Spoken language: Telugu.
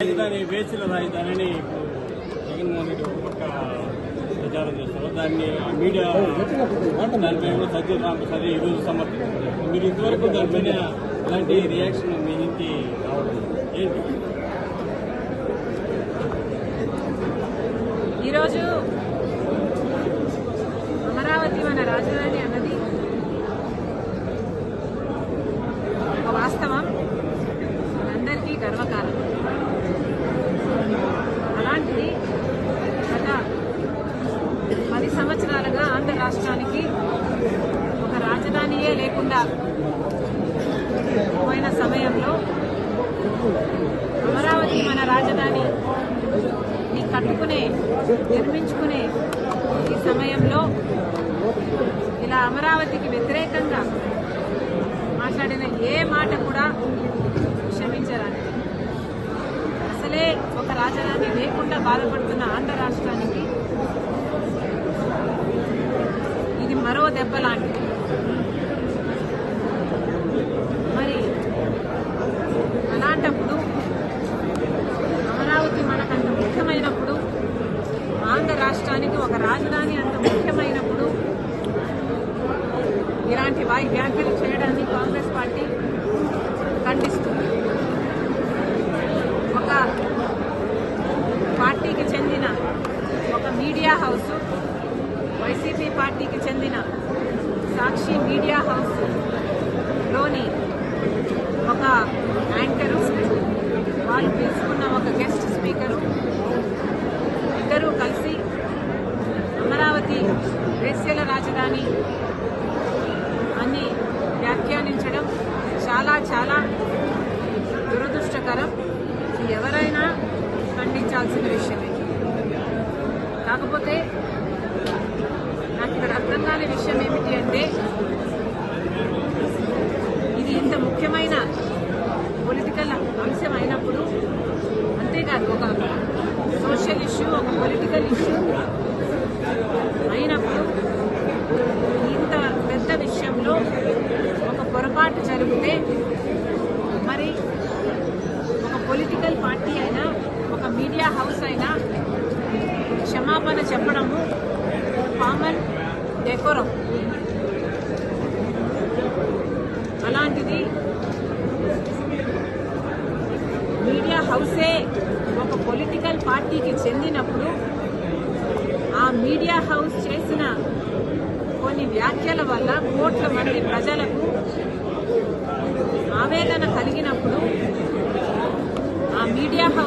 రాజధాని వేసిన రాజధానిని జగన్మోహన్ రెడ్డి ఒక పక్క ప్రచారం చేస్తారు. దాన్ని మీడియా దానిపైన సజ్జల రామప్రసాద్ ఈరోజు సమర్థించారు. మీరు ఇంతవరకు దానిపైన ఇలాంటి రియాక్షన్ మీ నుంచి రావడం ఏంటి? ఈరోజు అమరావతి మన రాజధాని అన్నది ఒక వాస్తవం, అందరికీ గర్వకారణం. అలాంటిది గత 10 సంవత్సరాలుగా ఆంధ్ర రాష్ట్రానికి ఒక రాజధానియే లేకుండా పోయిన సమయంలో అమరావతి మన రాజధాని నిర్మించుకునే ఈ సమయంలో ఇలా అమరావతికి వ్యతిరేకంగా మాట్లాడిన ఏ మాట కూడా క్షమించరాని. అసలే ఒక రాజధాని లేకుండా బాధపడుతున్న ఆంధ్ర రాష్ట్రానికి ఇది మరో దెబ్బ లాంటిది. మరి అలాంటప్పుడు అమరావతి మనకంత ముఖ్యమైనప్పుడు, ఆంధ్ర రాష్ట్రానికి ఒక రాజధాని అంత ముఖ్యమైనప్పుడు ఇలాంటి వ్యాఖ్యలు చేయడాన్ని కాంగ్రెస్ పార్టీ ఖండిస్తుంది. ఒక పార్టీకి చెందిన ఒక మీడియా హౌస్, వైసీపీ పార్టీకి చెందిన సాక్షి మీడియా హౌస్ లోని ఒక యాంకరు, వాళ్ళు పిలుచుకున్న ఒక గెస్ట్ స్పీకరు, ఇద్దరూ కలిసి అమరావతి వేశ్యల రాజధాని అని వ్యాఖ్యానించడం చాలా చాలా దురదృష్టకరం. ఎవరైనా ఖండించాల్సిన విషయమే. కాకపోతే నాకు ఇక్కడ అర్థం కాని విషయం ఏమిటి అంటే, ఇది ఇంత ముఖ్యమైన పొలిటికల్ అంశం అయినప్పుడు, అంతేకాదు ఒక సోషల్ ఇష్యూ, ఒక పొలిటికల్ ఇష్యూ అయినప్పుడు ఇంత పెద్ద విషయంలో ఒక పొరపాటు జరిగితే మరి ఒక పొలిటికల్ పార్టీ అయినా, ఒక మీడియా హౌస్ అయినా క్షమాపణ చెప్పడము కామన్ డెకోరం. అలాంటిది మీడియా హౌసే ఒక పొలిటికల్ పార్టీకి చెందినప్పుడు ఆ మీడియా హౌస్ చేసిన కొన్ని వ్యాఖ్యల వల్ల కోట్ల మంది ప్రజలకు ఆవేదన కలిగినప్పుడు ఆ మీడియా హౌస్